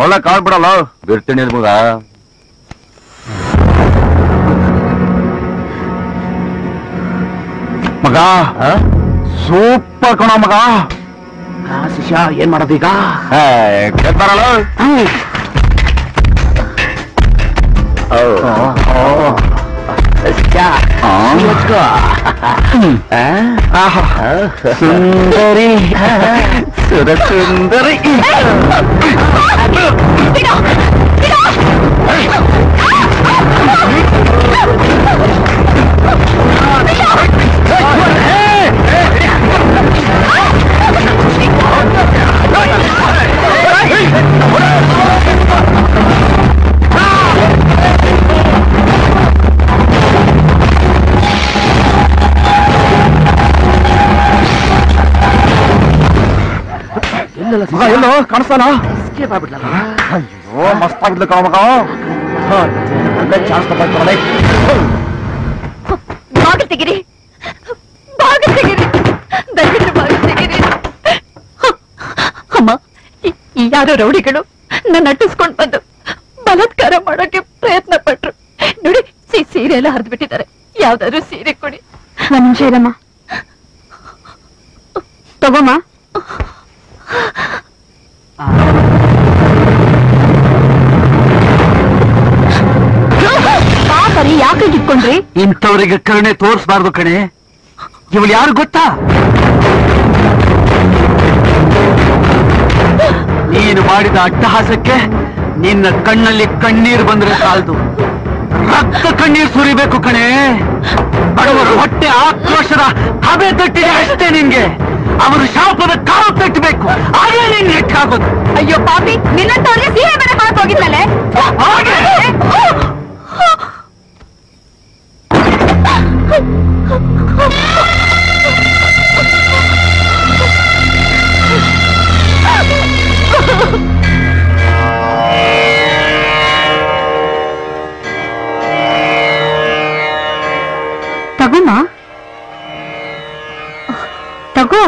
ಒಳ್ಳೆ ಕಾಳ್ ಬಿಡಲ್ಲ ಬಿರ್ತೀನಿ ಮಗ. ಮಗ ಸೂಪರ್ ಕಣ ಮಗ. ಶಿಷ್ಯ ಏನ್ ಮಾಡೋದೀಗ? ಕೇಳ್ತಾರಲ್ಲ ಸುಂದರಿ ಸುರಸುಂದರಿ. ಎಲ್ಲೋ ಕಾಣಿಸ್ತಾನ? ಅಯ್ಯೋ ಮಸ್ತಾಗಿದ್ಲು ಕಣ ಮಗ. ಬಾಗಿಲು ತೆಗಿರಿ, ಬಾಗಿಲು ತೆಗಿರಿ, ದಯವಿಟ್ಟು ಬಾಗಿಲು ತೆಗಿರಿ. ಅಮ್ಮ, ಯಾರೋ ರೌಡಿಗಳು ನನ್ನ ಅಟ್ಟಿಸ್ಕೊಂಡು ಬಂದು ಬಲಾತ್ಕಾರ ಮಾಡೋಕೆ ಪ್ರಯತ್ನ ಪಟ್ರು ನೋಡಿ. ಸೀರೆ ಎಲ್ಲ ಹರಿದು ಬಿಟ್ಟಿದ್ದಾರೆ. ಯಾವ್ದಾದ್ರು ಸೀರೆ ಕೊಡಿ. ಒಂದ್ ನಿಮಿಷ ಇರಮ್ಮ, ತಗೋಮ್ಮ. ಪಾಪರಿ ಯಾಕೆ ಇಟ್ಕೊಂಡ್ರಿ? ಇಂಥವ್ರಿಗೆ ಕರುಣೆ ತೋರಿಸಬಾರ್ದು ಕಣೆ. ಇವಳು ಯಾರು ಗೊತ್ತಾ? ನೀನು ಮಾಡಿದ ಅಟ್ಟಹಾಸಕ್ಕೆ ನಿನ್ನ ಕಣ್ಣಲ್ಲಿ ಕಣ್ಣೀರು ಬಂದ್ರೆ ಸಾಲದು, ರಕ್ತ ಕಣ್ಣೀರು ಸುರಿಬೇಕು ಕಣೆ. ಬಡವರ ಹೊಟ್ಟೆ ಆಕ್ರೋಶದ ಹಬೆ ತಟ್ಟಿದೆ ಅಷ್ಟೇ ನಿನ್ಗೆ. ಅವರು ಶಾಪದ ಕಾವು ತಟ್ಟಬೇಕು, ಹಾಗೆ ನೀನ್ ನೆಟ್ಟಾಗೋದು. ಅಯ್ಯೋ ಪಾಪಿ, ನಿನ್ನಂತವ್ರಿಗೆ ಸೀರೆ ಬೇರೆ ಹಾಕ್ ಹೋಗಿದ್ಮೇಲೆ ತಗೋಮ್ಮ, ತಗೋ.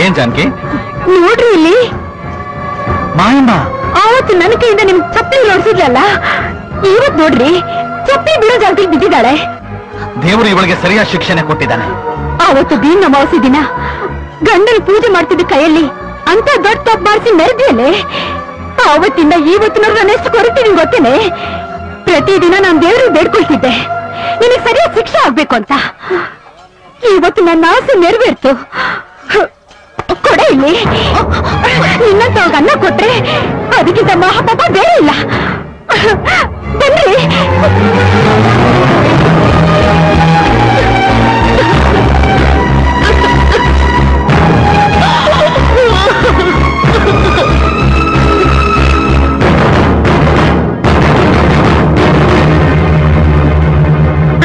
ಏನ್ ಜಾನಕಿ ನೋಡ್ರಿ ಇಲ್ಲಿ ಮಾಯಮ್ಮ ಆವತ್ತು ನನ್ನ ಕೈಯಿಂದ ನಿಮ್ ಚಪ್ಪಲಿ ನೋಡ್ಸಿದ್ಲಲ್ಲ, ಇವತ್ ನೋಡ್ರಿ ಚಪ್ಪಲಿ ಬಿಡೋ ಜಾಗದಲ್ಲಿ ಬಿದ್ದಿದ್ದಾಳೆ. ದೇವರು ಇವಳಿಗೆ ಸರಿಯಾದ ಶಿಕ್ಷಣೆ ಕೊಟ್ಟಿದ್ದಾನೆ. ಆವತ್ತು ದೀನ ಅಮಾವಾಸ್ಯೆ ದಿನ ಗಂಡನ ಪೂಜೆ ಮಾಡ್ತಿದ್ದ ಕೈಯಲ್ಲಿ ಅಂತ ದೊಡ್ಡ ತಪ್ಪು ಮಾಡಿಸಿ ಮೆರೆದಿಯಲ್ಲೇ. ಆವತ್ತಿಂದ ಇವತ್ತಿನ ನಾನು ಎಷ್ಟು ಕೊರತೀನಿ ಗೊತ್ತೇನೆ. ಪ್ರತಿದಿನ ನಾನು ದೇವರಿಗೆ ಬೇಡ್ಕೊಳ್ತಿದ್ದೆ ನಿನಗೆ ಸರಿಯಾದ ಶಿಕ್ಷೆ ಆಗ್ಬೇಕು ಅಂತ. ಇವತ್ತು ನನ್ನ ಆಸೆ ನೆರವೇರ್ತು. ಕೊಡೆ ಇಲ್ಲಿ, ನಿನ್ನಂತ ಅನ್ನ ಕೊಟ್ರೆ ಅದಕ್ಕಿಂತ ಮಹಾಪಾಪ ಬೇರೆ ಇಲ್ಲ. ಬನ್ರಿ.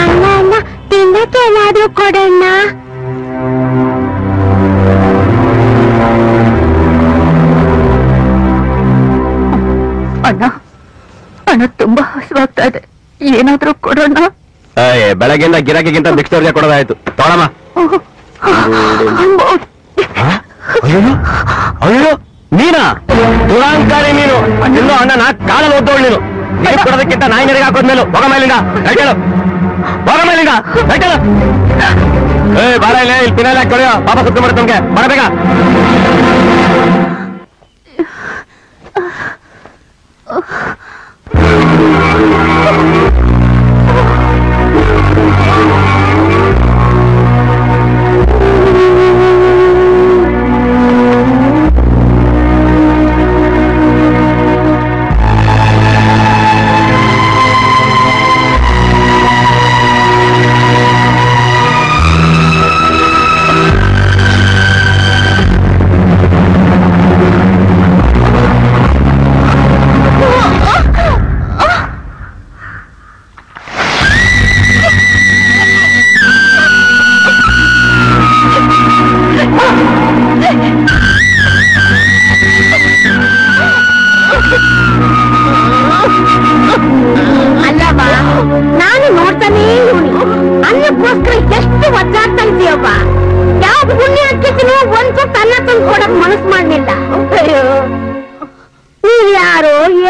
ಅಣ್ಣ ಅಣ್ಣ ತಿನ್ನಕ್ಕೆ ಏನಾದ್ರೂ ಕೊಡಣ್ಣ. ಅಣ್ಣ, ಅಣ್ಣ ತುಂಬಾ ಹಸುವಾಗ್ತಾ ಇದೆ, ಏನಾದ್ರೂ ಕೊಡೋಣ. ಬೆಳಗ್ಗೆಯಿಂದ ಗಿರಾಕಿಗಿಂತ ನೆಕ್ಸ್ಟ್ ಅವ್ರಿಗೆ ಕೊಡೋದಾಯ್ತು. ತಗೊಳಮ್ಮ. ಅಯ್ಯೋ ನೀನಾ ದುರಾಂಕಾರಿ ನೀನು. ಇನ್ನು ಅಣ್ಣ ಕಾಲಲ್ಲಿ ಓದ್ದೋಳು ನೀನು. ನೀರು ಕೊಡೋದಕ್ಕಿಂತ ನಾಯಿ ನೆರೆಗೆ ಹಾಕೋದ್ಮೇಲೆ ಹೋಗ ಮೇಲಿಂದ ಕಟ್ಟಲು, ಹೋಗ ಮೇಲಿಂದ ಕಟ್ಟಲು. ಬಾರ ಇಲ್ಲ, ಇಲ್ಲಿ ಪಿನಲ್ಲಿ ಹಾಕಿ ಕೊಡೆಯೋ, ಪಾಪ ಸುತ್ತ ಮಾಡುತ್ತೆ ನಮ್ಗೆ. ಬರಬೇಕ.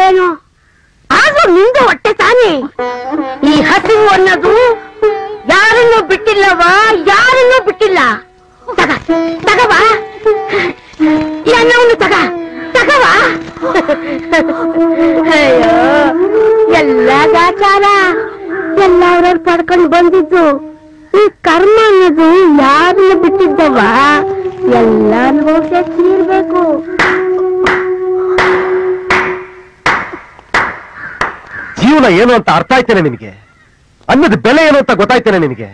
ಏನೋ ಆದ್ರೂ ನಿಂದು ಹೊಟ್ಟೆ ತಾನೆ. ಈ ಹಸಿವು ಅನ್ನೋದು ಯಾರನ್ನೂ ಬಿಟ್ಟಿಲ್ಲವಾ, ಯಾರನ್ನೂ ಬಿಟ್ಟಿಲ್ಲ. ತಗವಾ ಎಲ್ಲವನ್ನೂ ತಗವಾ. ಅಯ್ಯೋ ಎಲ್ಲ ಗಾಚಾರ ಎಲ್ಲ ಅವ್ರವ್ರು ಪಡ್ಕೊಂಡು ಬಂದಿದ್ದು. ಈ ಕರ್ಮ ಅನ್ನೋದು ಯಾರನ್ನು ಬಿಟ್ಟಿದ್ದವ ಎಲ್ಲ ಅನುಭವಿಸಿರ್ಬೇಕು. ಜೀವನ ಏನು ಅಂತ ಅರ್ಥ ಆಯ್ತೇನೆ ನಿನಗೆ? ಅನ್ನದ ಬೆಲೆ ಏನು ಅಂತ ಗೊತ್ತಾಯ್ತೇನೆ ನಿನಗೆ?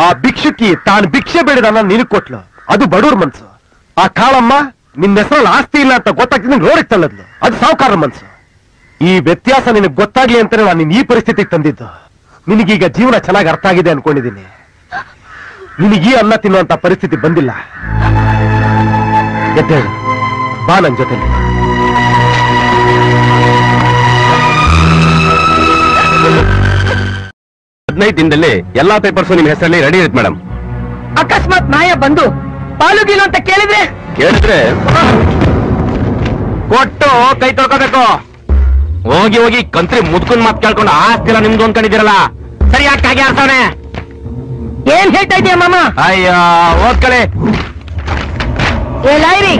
ಆ ಭಿಕ್ಷುಕಿ ತಾನು ಭಿಕ್ಷೆ ಬೇಡಿದ ನಿನಗ್ ಕೊಟ್ಲು, ಅದು ಬಡವ್ರ ಮನ್ಸು. ಆ ಕಾಳಮ್ಮ ನಿನ್ನ ಹೆಸರಲ್ಲಿ ಆಸ್ತಿ ಇಲ್ಲ ಅಂತ ಗೊತ್ತಾಗ್ತಿದ್ ರೋಡಿಗೆ ತಳ್ಳದ್ಲು, ಅದು ಸಾವುಕಾರರ ಮನ್ಸು. ಈ ವ್ಯತ್ಯಾಸ ನಿನಗೆ ಗೊತ್ತಾಗ್ಲಿ ಅಂತಾನೆ ನಾನು ನಿನ್ನ ಈ ಪರಿಸ್ಥಿತಿಗೆ ತಂದಿದ್ದು. ನಿನಗೀಗ ಜೀವನ ಚೆನ್ನಾಗಿ ಅರ್ಥ ಆಗಿದೆ ಅನ್ಕೊಂಡಿದ್ದೀನಿ. ನಿನಗೀ ಅನ್ನ ತಿನ್ನುವಂತ ಪರಿಸ್ಥಿತಿ ಬಂದಿಲ್ಲ. ಎದ್ದೇಳು, ಬಾ ನನ್ ಜೊತೆಲಿ. 15 ದಿನದಲ್ಲಿ ಎಲ್ಲಾ ಪೇಪರ್ಸ್ ನಿಮ್ ಹೆಸರಲ್ಲಿ ರೆಡಿ ಇರುತ್ತೆ ಮೇಡಮ್. ಅಕಸ್ಮಾತ್ ಮಾಯ ಬಂದು ಪಾಲುಗಿಲು ಅಂತ ಕೇಳಿದ್ರೆ ಕೊಟ್ಟು ಕೈ ತೊಳ್ಕೋಬೇಕು. ಹೋಗಿ ಕಂತ್ರಿ ಮುದ್ಕೊಂಡ್ ಮಾತ್ ಕೇಳ್ಕೊಂಡು ಆಸ್ತಿ ಎಲ್ಲ ನಿಮ್ದು ಅನ್ಕೊಂಡಿದ್ದೀರಲ್ಲ, ಸರಿಯಾಗಿ ಆಡ್ತಾನೆ. ಏನ್ ಹೇಳ್ತಾ ಇದೀಯ ಮಾಮ? ಅಯ್ಯ ಓದ್ಕಳೆ. ಏಲಾಯ್ರಿ,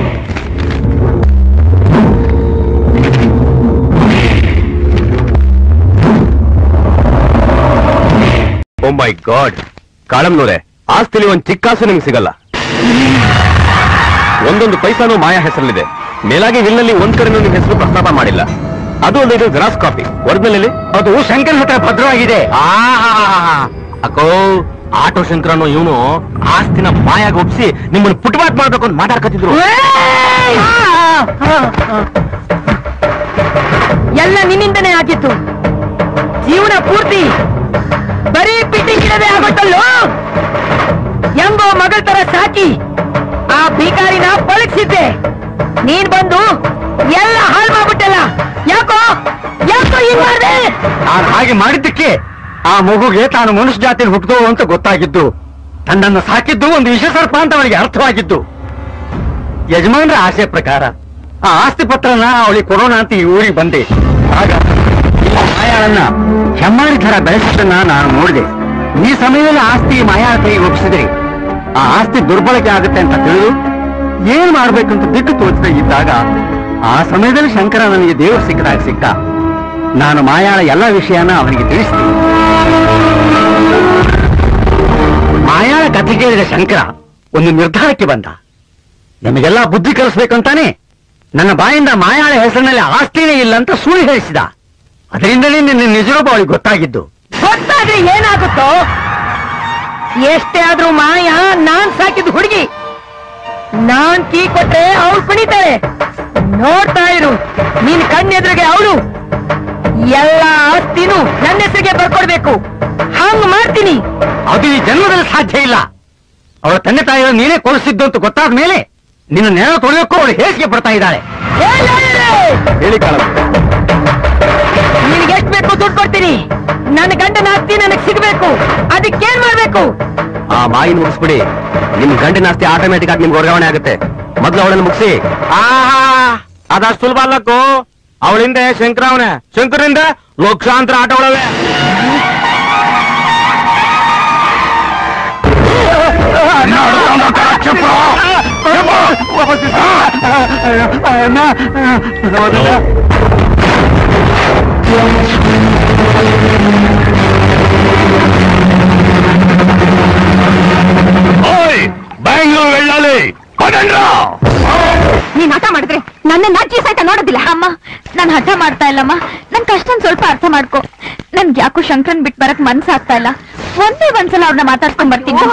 ಓ ಮೈ ಗಾಡ್, ಕಾಳಮ್ನೂರೇ, ಆಸ್ತಿಲಿ ಒಂದ್ ಚಿಕ್ಕಾಸು ನಿಮ್ಗೆ ಸಿಗಲ್ಲ. ಒಂದೊಂದು ಪೈಸಾನು ಮಾಯಾ ಹೆಸರಲ್ಲಿದೆ. ಮೇಲಾಗಿ ವಿಲ್ನಲ್ಲಿ ಒಂದ್ ಕಡೆನೂ ನಿಮ್ ಹೆಸರು ಪ್ರಸ್ತಾಪ ಮಾಡಿಲ್ಲ. ಅದು ಒಂದು ಇದು ಜೆರಾಕ್ಸ್ ಕಾಪಿ. ಒರಿಜಿನಲ್ ಅದು ಶಂಕರ್ ಹತ್ರ ಭದ್ರವಾಗಿದೆ. ಅಕ್ಕೋ, ಆಟೋ ಶಂಕರನು ಇವನು ಆಸ್ತಿನ ಮಾಯಾಗ ಒಪ್ಸಿ ನಿಮ್ಮನ್ನು ಪುಟ್ಬಾಟ್ ಮಾಡ್ಬೇಕು ಅಂತ ಮಾತಾಡ್ಕತ್ತಿದ್ರು. ಎಲ್ಲ ನಿನ್ನಿಂದನೇ ಆಗಿತ್ತು. ಜೀವನ ಪೂರ್ತಿ ಬರೀ ಪಿಟಿಂಗ್ ಇಡದೆ ಆಗುತ್ತಲ್ಲೋ. ಹೆಂಗೋ ಮಗಳ ತರ ಸಾಕಿ ಆ ಭಿಕಾರಿನ ಪಳಗಿಸಿದ್ದೆ. ನೀನ್ ಬಂದು ಎಲ್ಲ ಹಾಳು ಮಾಡ್ಬಿಟ್ಟಲ್ಲ. ಯಾಕೋ ಹೀಗ್ ಮಾಡ್ದೆ? ನಾನು ಹಾಗೆ ಮಾಡಿದ್ದಕ್ಕೆ ಆ ಮಗುಗೆ ತಾನು ಮನುಷ್ಯ ಜಾತಿಯಲ್ಲಿ ಹುಟ್ಟಿದೋ ಅಂತ ಗೊತ್ತಾಗಿದ್ದು. ತನ್ನನ್ನು ಸಾಕಿದ್ದು ಒಂದು ವಿಷ ಸರ್ಪ ಅಂತ ಅವಳಿಗೆ ಅರ್ಥವಾಗಿದ್ದು. ಯಜಮಾನರ ಆಸೆ ಪ್ರಕಾರ ಆ ಆಸ್ತಿ ಪತ್ರನ ಅವಳಿಗೆ ಕೊಡೋಣ ಅಂತ ಈ ಊರಿಗೆ ಬಂದೆ. ಆಗ ಮಾಯಾಳನ್ನ ಹೆಮ್ಮಾರಿ ತರ ಬೆಳೆಸಿದ್ದನ್ನ ನಾನು ನೋಡಿದೆ. ಈ ಸಮಯದಲ್ಲಿ ಆಸ್ತಿ ಮಾಯಾಳ ಕೈಗೆ ಒಪ್ಪಿಸಿದ್ರಿ ಆ ಆಸ್ತಿ ದುರ್ಬಳಕೆ ಆಗುತ್ತೆ ಅಂತ ತಿಳಿದು ಏನ್ ಮಾಡ್ಬೇಕಂತ ದಿಕ್ಕು ತೋಚದೆ ಇದ್ದಾಗ ಆ ಸಮಯದಲ್ಲಿ ಶಂಕರ ನನಗೆ ದೇವರು ಸಿಕ್ಕದಾಗ ಸಿಕ್ಕ. ನಾನು ಮಾಯಾಳ ಎಲ್ಲ ವಿಷಯನ ಅವನಿಗೆ ತಿಳಿಸ್ತೀನಿ. ಮಾಯಾಳ ಕಥೆ ಕೇಳಿದ ಶಂಕರ ಒಂದು ನಿರ್ಧಾರಕ್ಕೆ ಬಂದ. ನಿಮಗೆಲ್ಲ ಬುದ್ಧಿ ಕಲಿಸ್ಬೇಕಂತಾನೆ ನನ್ನ ಬಾಯಿಂದ ಮಾಯಾಳ ಹೆಸರಿನಲ್ಲಿ ಆಸ್ತಿನೇ ಇಲ್ಲ ಅಂತ ಸುಳ್ಳು ಹೇಳಿಸಿದ. ಅದರಿಂದಲೇ ನಿನ್ನ ನಿಜರೂಪ ಅವಳಿಗೆ ಗೊತ್ತಾಗಿದ್ದು. ಗೊತ್ತಾದ್ರೆ ಏನಾಗುತ್ತೋ? ಎಷ್ಟೇ ಆದ್ರೂ ಮಾಯಾ ನಾನ್ ಸಾಕಿದ್ದು ಹುಡುಗಿ. ನಾನ್ ಕೀ ಕೊಟ್ರೆ ಅವಳು ಕುಣಿತಾಳೆ. ನೋಡ್ತಾ ಇರು, ನೀನ್ ಕಣ್ಣೆದುರಿಗೆ ಅವಳು ಎಲ್ಲ ಆಸ್ತಿನೂ ನನ್ನ ಹೆಸರಿಗೆ ಬರ್ಕೊಡ್ಬೇಕು. ಹಂಗ್ ಮಾಡ್ತೀನಿ. ಅದು ಈ ಜನ್ಮದಲ್ಲಿ ಸಾಧ್ಯ ಇಲ್ಲ. ಅವಳ ತಂದೆ ತಾಯಿಗಳು ನೀನೇ ಕೊಲಿಸಿದ್ದು ಅಂತ ಗೊತ್ತಾದ ಮೇಲೆ ನಿನ್ನ ನೆಲ ತೊಳೆಯೋಕ್ಕೂ ಅವಳು ಹೇಸಿಗೆ ಬರ್ತಾ ಇದ್ದಾಳೆ. ಹೇಳಿ ಕಾಳ, ನಿನಗೆ ಎಷ್ಟು ಬೇಕು ದುಡ್ಡು ಕೊಡ್ತೀನಿ. ನನ್ನ ಗಂಡನ ಆಸ್ತಿ ನನಗೆ ಸಿಗ್ಬೇಕು. ಅದಕ್ಕೇನ್ ಮಾಡ್ಬೇಕು? ಆ ಮಾಯಿನ ಮುಗಿಸ್ಬಿಡಿ. ನಿಮ್ ಗಂಡಿನ ಆಸ್ತಿ ಆಟೋಮೆಟಿಕ್ ಆಗಿ ನಿಮ್ಗೆ ವರ್ಗಾವಣೆ ಆಗುತ್ತೆ. ಮೊದ್ಲು ಅವಳನ್ನು ಮುಗಿಸಿ. ಅದಷ್ಟು ಸುಲಭ ಅಲ್ಲಕ್ಕೂ. ಅವಳಿಂದ ಶಂಕರ ಅವನೇ, ಶಂಕರಿಂದ ಲಕ್ಷಾಂತರ ಆಟೋಗಳವೆ. ಬೆಂಗಳೂರು వెళ్ళాలి. ನೀನ್ ಹಠ ಮಾಡಿದ್ರೆ ನನ್ನ ನಾಚಿ ಸಹಿತ ನೋಡೋದಿಲ್ಲ. ಅಮ್ಮ, ನಾನ್ ಹಠ ಮಾಡ್ತಾ ಇಲ್ಲಮ್ಮ. ನನ್ ಕಷ್ಟ ಸ್ವಲ್ಪ ಅರ್ಥ ಮಾಡ್ಕೊ. ನನ್ಗೆ ಯಾಕೋ ಶಂಕರನ್ ಬಿಟ್ಟು ಬರಕ್ ಮನ್ಸಾಗ್ತಾ ಇಲ್ಲ. ಒಂದೇ ಒಂದ್ಸಲ ಅವ್ರನ್ನ ಮಾತಾಡ್ಕೊಂಡ್ ಬರ್ತೀನಿ.